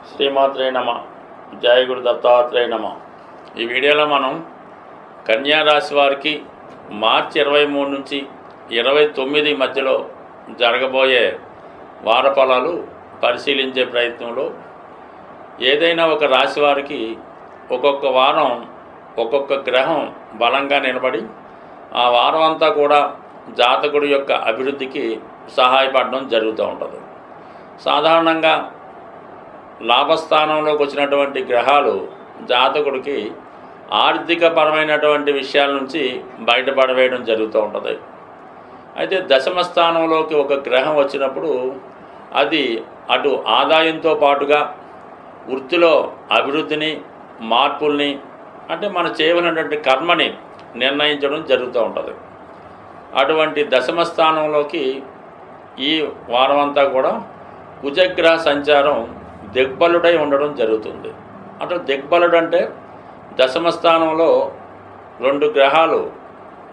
శ్రీమాత్రే నమ. జయ గురు దత్తాత్రేయ నమ. ఈ వీడియోలో మనం కన్యా రాశి వారికి మార్చి 23 నుంచి 29 మధ్యలో జరగబోయే వార ఫలాలు పరిశీలించే ప్రయత్నంలో ఏదైనా ఒక రాశి వారికి ఒక్కొక్క వారం ఒక్కొక్క గ్రహం బలంగా నిలబడి ఆ వారం అంతా కూడా జాతకుడి యొక్క అభివృద్ధికి సహాయపడడం జరుగుతూ ఉంటుంది. సాధారణంగా లాభస్థానంలోకి వచ్చినటువంటి గ్రహాలు జాతకుడికి ఆర్థికపరమైనటువంటి విషయాల నుంచి బయటపడవేయడం జరుగుతూ ఉంటుంది. అయితే దశమ స్థానంలోకి ఒక గ్రహం వచ్చినప్పుడు అది అటు ఆదాయంతో పాటుగా వృత్తిలో అభివృద్ధిని, మార్పుల్ని, అంటే మనం చేయవలసినటువంటి కర్మని నిర్ణయించడం జరుగుతూ ఉంటుంది. అటువంటి దశమ స్థానంలోకి ఈ వారం అంతా కూడా కుజగ్రహ సంచారం దిగ్బలుడై ఉండడం జరుగుతుంది. అంటే దిగ్బలుడు అంటే దశమ స్థానంలో 2 గ్రహాలు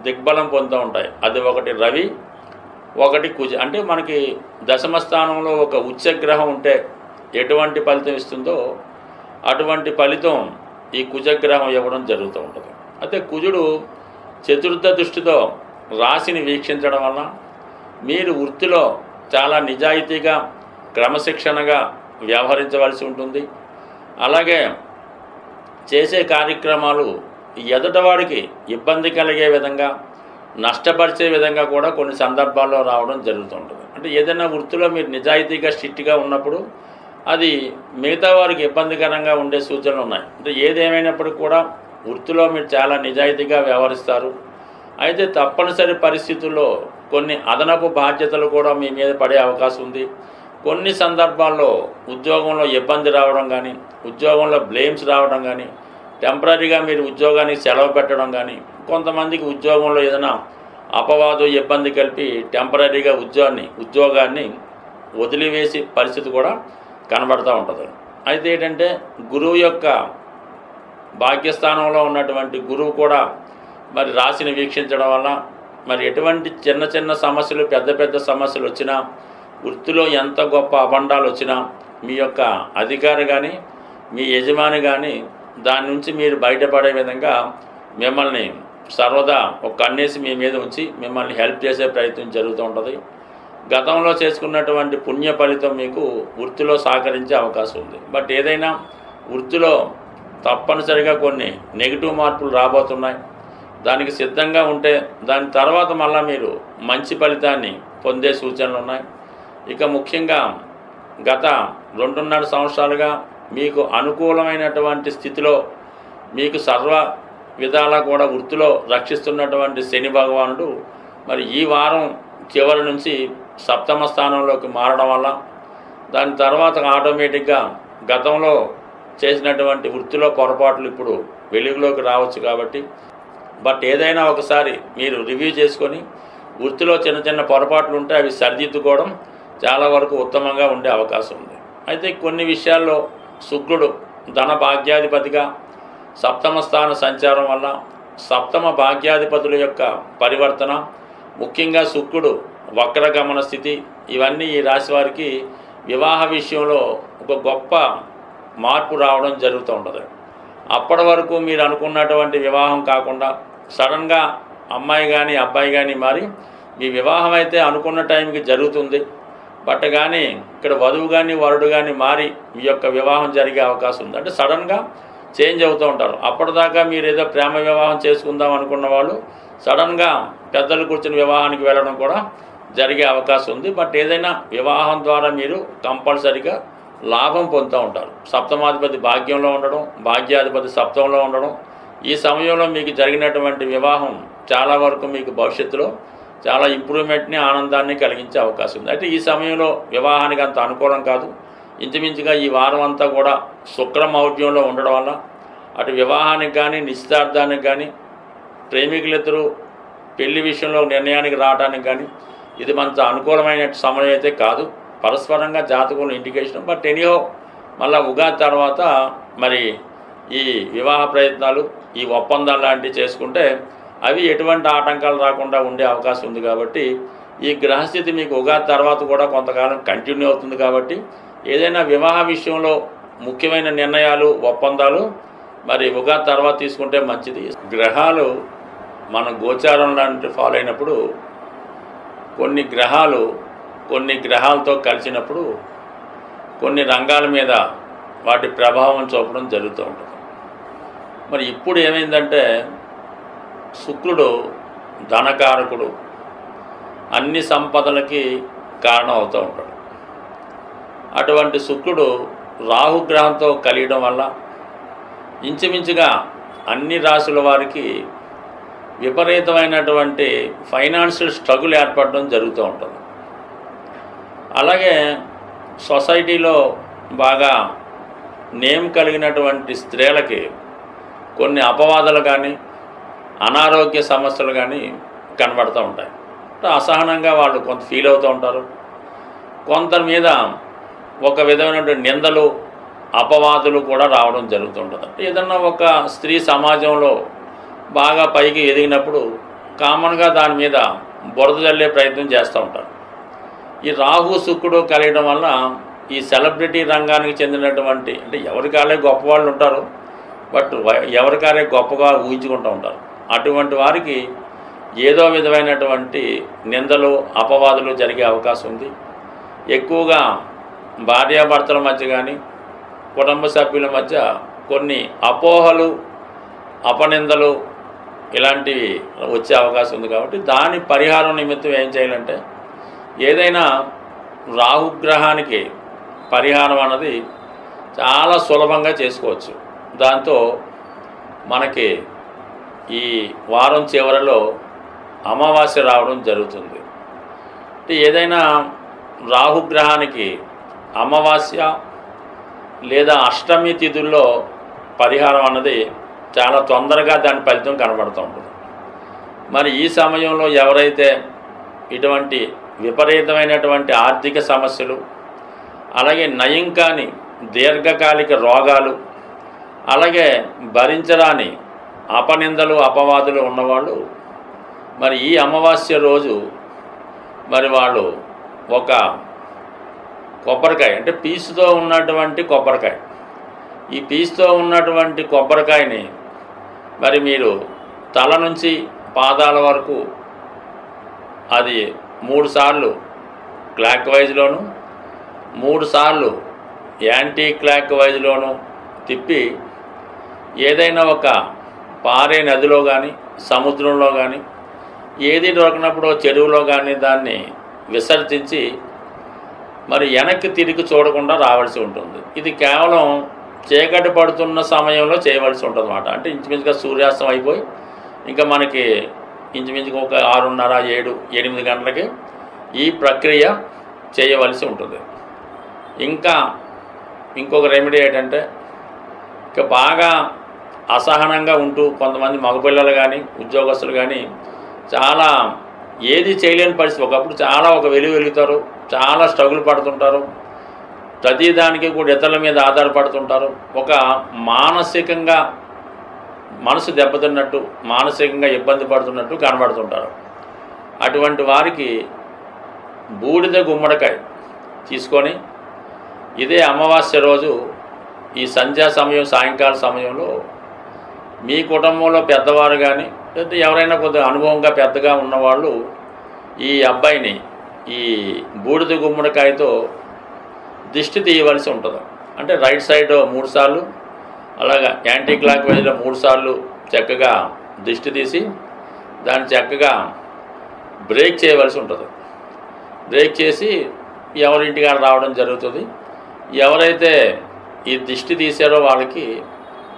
దిగ్బలం పొందుతూ ఉంటాయి. అది ఒకటి రవి, ఒకటి కుజ. అంటే మనకి దశమ స్థానంలో ఒక ఉచ్చగ్రహం ఉంటే ఎటువంటి ఫలితం ఇస్తుందో అటువంటి ఫలితం ఈ కుజగ్రహం ఇవ్వడం జరుగుతూ ఉంటుంది. అయితే కుజుడు చతుర్థ దృష్టితో రాశిని వీక్షించడం వలన మీరు వృత్తిలో చాలా నిజాయితీగా, క్రమశిక్షణగా వ్యవహరించవలసి ఉంటుంది. అలాగే చేసే కార్యక్రమాలు ఎదుటవాడికి ఇబ్బంది కలిగే విధంగా, నష్టపరిచే విధంగా కూడా కొన్ని సందర్భాల్లో రావడం జరుగుతుంటుంది. అంటే ఏదైనా వృత్తిలో మీరు నిజాయితీగా, స్ట్రిక్ట్గా ఉన్నప్పుడు అది మిగతా వారికి ఇబ్బందికరంగా ఉండే సూచనలు ఉన్నాయి. అంటే ఏదేమైనప్పటికీ కూడా వృత్తిలో మీరు చాలా నిజాయితీగా వ్యవహరిస్తారు. అయితే తప్పనిసరి పరిస్థితుల్లో కొన్ని అదనపు బాధ్యతలు కూడా మీ మీద పడే అవకాశం ఉంది. కొన్ని సందర్భాల్లో ఉద్యోగంలో ఇబ్బంది రావడం కానీ, ఉద్యోగంలో బ్లేమ్స్ రావడం కానీ, టెంపరీగా మీరు ఉద్యోగానికి సెలవు పెట్టడం కానీ, కొంతమందికి ఉద్యోగంలో ఏదైనా అపవాదు, ఇబ్బంది కలిపి టెంపరీగా ఉద్యోగాన్ని వదిలివేసే పరిస్థితి కూడా కనబడుతూ ఉంటుంది. అయితే ఏంటంటే గురువు యొక్క భాగ్యస్థానంలో ఉన్నటువంటి గురువు కూడా మరి రాశిని వీక్షించడం వల్ల మరి ఎటువంటి చిన్న చిన్న సమస్యలు, పెద్ద పెద్ద సమస్యలు వచ్చినా, వృత్తిలో ఎంత గొప్ప అభండాలు వచ్చినా మీ యొక్క అధికారి కానీ, మీ యజమాని కానీ దాని నుంచి మీరు బయటపడే విధంగా మిమ్మల్ని సర్వదా ఒక కన్నేసి మీ మీద ఉంచి మిమ్మల్ని హెల్ప్ చేసే ప్రయత్నం జరుగుతూ ఉంటుంది. గతంలో చేసుకున్నటువంటి పుణ్య ఫలితం మీకు వృత్తిలో సహకరించే అవకాశం ఉంది. బట్ ఏదైనా వృత్తిలో తప్పనిసరిగా కొన్ని నెగిటివ్ మార్పులు రాబోతున్నాయి. దానికి సిద్ధంగా ఉంటే దాని తర్వాత మళ్ళీ మీరు మంచి ఫలితాన్ని పొందే సూచనలు ఉన్నాయి. ఇక ముఖ్యంగా గత 2.5 సంవత్సరాలుగా మీకు అనుకూలమైనటువంటి స్థితిలో మీకు సర్వ విధాలా కూడా వృత్తిలో రక్షిస్తున్నటువంటి శని భగవానుడు మరి ఈ వారం చివరి నుంచి సప్తమ స్థానంలోకి మారడం వల్ల దాని తర్వాత ఆటోమేటిక్గా గతంలో చేసినటువంటి వృత్తిలో పొరపాట్లు ఇప్పుడు వెలుగులోకి రావచ్చు. కాబట్టి బట్ ఏదైనా ఒకసారి మీరు రివ్యూ చేసుకొని వృత్తిలో చిన్న చిన్న పొరపాట్లు ఉంటే అవి సరిదిద్దుకోవడం చాలా వరకు ఉత్తమంగా ఉండే అవకాశం ఉంది. అయితే కొన్ని విషయాల్లో శుక్రుడు ధన భాగ్యాధిపతిగా సప్తమ స్థాన సంచారం వల్ల సప్తమ భాగ్యాధిపతుల యొక్క పరివర్తన, ముఖ్యంగా శుక్రుడు వక్రగమన స్థితి, ఇవన్నీ ఈ రాశి వారికి వివాహ విషయంలో ఒక గొప్ప మార్పు రావడం జరుగుతూ ఉంటుంది. అప్పటి వరకు మీరు అనుకున్నటువంటి వివాహం కాకుండా సడన్గా అమ్మాయి కానీ అబ్బాయి కానీ మారి మీ వివాహం అయితే అనుకున్న టైంకి జరుగుతుంది. బట్ కానీ ఇక్కడ వధువు కానీ వరుడు కానీ మారి మీ యొక్క వివాహం జరిగే అవకాశం ఉంది. అంటే సడన్గా చేంజ్ అవుతూ ఉంటారు. అప్పటిదాకా మీరు ఏదో ప్రేమ వివాహం చేసుకుందాం అనుకున్న వాళ్ళు సడన్గా పెద్దలు కూర్చుని వివాహానికి వెళ్ళడం కూడా జరిగే అవకాశం ఉంది. బట్ ఏదైనా వివాహం ద్వారా మీరు కంపల్సరిగా లాభం పొందుతూ ఉంటారు. సప్తమాధిపతి భాగ్యంలో ఉండడం, భాగ్యాధిపతి సప్తంలో ఉండడం, ఈ సమయంలో మీకు జరిగినటువంటి వివాహం చాలా వరకు మీకు భవిష్యత్తులో చాలా ఇంప్రూవ్మెంట్ని, ఆనందాన్ని కలిగించే అవకాశం ఉంది. అయితే ఈ సమయంలో వివాహానికి అంత అనుకూలం కాదు. ఇంచుమించుగా ఈ వారం అంతా కూడా శుక్రమౌఢ్యంలో ఉండడం వల్ల అటు వివాహానికి కానీ, నిశ్చితార్థానికి కానీ, ప్రేమికులిద్దరూ పెళ్లి విషయంలో నిర్ణయానికి రావడానికి కానీ ఇది మంత అనుకూలమైన సమయం అయితే కాదు. పరస్పరంగా జాతకంలో ఇండికేషన్. బట్ ఎనీహో మళ్ళీ ఉగాది తర్వాత మరి ఈ వివాహ ప్రయత్నాలు, ఈ ఒప్పందాలు లాంటివి చేసుకుంటే అవి ఎటువంటి ఆటంకాలు రాకుండా ఉండే అవకాశం ఉంది. కాబట్టి ఈ గ్రహస్థితి మీకు ఉగాది తర్వాత కూడా కొంతకాలం కంటిన్యూ అవుతుంది. కాబట్టి ఏదైనా వివాహ విషయంలో ముఖ్యమైన నిర్ణయాలు ఒప్పందాలు మరి ఉగాది తర్వాత తీసుకుంటే మంచిది. గ్రహాలు మన గోచారం లాంటి ఫాలో అయినప్పుడు కొన్ని గ్రహాలతో కలిసినప్పుడు కొన్ని రంగాల మీద వాటి ప్రభావం చూపడం జరుగుతూ ఉంటుంది. మరి ఇప్పుడు ఏమైందంటే శుక్రుడు ధనకారకుడు, అన్ని సంపదలకి కారణం అవుతూ ఉంటాడు. అటువంటి శుక్రుడు రాహుగ్రహంతో కలియడం వల్ల ఇంచుమించుగా అన్ని రాశుల వారికి విపరీతమైనటువంటి ఫైనాన్షియల్ స్ట్రగుల్ ఏర్పడడం జరుగుతూ ఉంటుంది. అలాగే సొసైటీలో బాగా నేమ్ కలిగినటువంటి స్త్రీలకి కొన్ని అపవాదాలు కానీ అనారోగ్య సమస్యలు కానీ కనబడుతూ ఉంటాయి. అసహనంగా వాళ్ళు కొంత ఫీల్ అవుతూ ఉంటారు. కొంత మీద ఒక విధమైనటువంటి నిందలు అపవాదులు కూడా రావడం జరుగుతుంటుంది. ఏదన్నా ఒక స్త్రీ సమాజంలో బాగా పైకి ఎదిగినప్పుడు కామన్గా దాని మీద బురద జల్లే ప్రయత్నం చేస్తూ ఉంటారు. ఈ రాహు శుక్రుడు కలియడం వల్ల ఈ సెలబ్రిటీ రంగానికి చెందినటువంటి అంటే ఎవరికాలే గొప్పవాళ్ళు ఉంటారు, బట్ ఎవరికాలే గొప్పగా ఊహించుకుంటూ ఉంటారు. అటువంటి వారికి ఏదో విధమైనటువంటి నిందలు అపవాదులు జరిగే అవకాశం ఉంది. ఎక్కువగా భార్యాభర్తల మధ్య కానీ కుటుంబ సభ్యుల మధ్య కొన్ని అపోహలు అపనిందలు ఇలాంటివి వచ్చే అవకాశం ఉంది. కాబట్టి దాని పరిహారం నిమిత్తం ఏం చేయాలంటే ఏదైనా రాహుగ్రహానికి పరిహారం అన్నది చాలా సులభంగా చేసుకోవచ్చు. దాంతో మనకి ఈ వారం చివరిలో అమావాస్య రావడం జరుగుతుంది. అంటే ఏదైనా రాహుగ్రహానికి అమావాస్య లేదా అష్టమి తిథుల్లో పరిహారం అన్నది చాలా తొందరగా దాని ఫలితం కనబడుతూ ఉంటుంది. మరి ఈ సమయంలో ఎవరైతే ఇటువంటి విపరీతమైనటువంటి ఆర్థిక సమస్యలు, అలాగే నయం కాని దీర్ఘకాలిక రోగాలు, అలాగే భరించరాని అపనిందలు అపవాదులు ఉన్నవాళ్ళు మరి ఈ అమావాస్య రోజు మరి వాళ్ళు ఒక కొబ్బరికాయ అంటే పీసుతో ఉన్నటువంటి కొబ్బరికాయ, ఈ పీసుతో ఉన్నటువంటి కొబ్బరికాయని మరి మీరు తల నుంచి పాదాల వరకు అది 3 సార్లు క్లాక్ వైజ్లోను 3 సార్లు యాంటీ క్లాక్ వైజ్లోను తిప్పి ఏదైనా ఒక పారే నదిలో కానీ సముద్రంలో కానీ ఏది దొరికినప్పుడు చెరువులో కానీ దాన్ని విసర్జించి మరి వెనక్కి తిరిగి చూడకుండా రావాల్సి ఉంటుంది. ఇది కేవలం చీకటి పడుతున్న సమయంలో చేయవలసి ఉంటుంది అన్నమాట. అంటే ఇంచుమించుగా సూర్యాస్తం అయిపోయి ఇంకా మనకి ఇంచుమించుగా ఒక 6:30, 7, 8 గంటలకి ఈ ప్రక్రియ చేయవలసి ఉంటుంది. ఇంకా ఇంకొక రెమెడీ ఏంటంటే ఇక బాగా అసహనంగా ఉంటూ కొంతమంది మగపిల్లలు కానీ ఉద్యోగస్తులు కానీ చాలా ఏది చేయలేని పరిస్థితి, ఒకప్పుడు చాలా ఒక వెలుగుతారు, చాలా స్ట్రగుల్ పడుతుంటారు, ప్రతిదానికి కూడా ఇతరుల మీద ఆధారపడుతుంటారు, ఒక మానసికంగా మనసు దెబ్బతిన్నట్టు మానసికంగా ఇబ్బంది పడుతున్నట్టు కనబడుతుంటారు. అటువంటి వారికి బూడిద గుమ్మడికాయ తీసుకొని ఇదే అమావాస్య రోజు ఈ సంధ్యా సమయం సాయంకాల సమయంలో మీ కుటుంబంలో పెద్దవారు కానీ లేదా ఎవరైనా కొద్దిగా అనుభవంగా పెద్దగా ఉన్నవాళ్ళు ఈ అబ్బాయిని ఈ బూడిద గుమ్మడికాయతో దిష్టి తీయవలసి ఉంటుంది. అంటే రైట్ సైడ్ 3 సార్లు, అలాగా యాంటీ క్లాక్ వైజ్లో 3 సార్లు చక్కగా దిష్టి తీసి దాన్ని చక్కగా బ్రేక్ చేయవలసి ఉంటుంది. బ్రేక్ చేసి ఎవరింటికి రావడం జరుగుతుంది. ఎవరైతే ఈ దిష్టి తీసారో వాళ్ళకి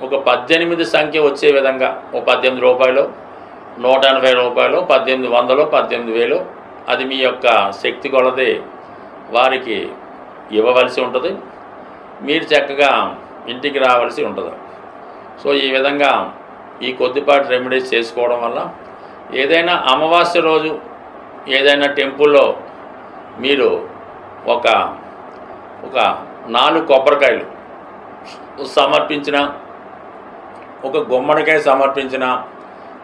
ఒక 18 సంఖ్య వచ్చే విధంగా ఒక 18 రూపాయలు, 180 రూపాయలు, 1800, 18,000 అది మీ యొక్క శక్తి కొలది వారికి ఇవ్వవలసి ఉంటుంది. మీరు చక్కగా ఇంటికి రావాల్సి ఉంటుంది. సో ఈ విధంగా ఈ కొద్దిపాటి రెమెడీస్ చేసుకోవడం వల్ల ఏదైనా అమావాస్య రోజు ఏదైనా టెంపుల్లో మీరు ఒక 4 కొబ్బరికాయలు సమర్పించిన, ఒక గుమ్మడికాయ సమర్పించిన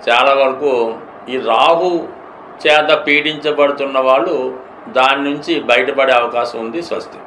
చాలా వరకు ఈ రాహు చేత పీడించబడుతున్న వాళ్ళు దాని నుంచి బయటపడే అవకాశం ఉంది. స్వస్తి.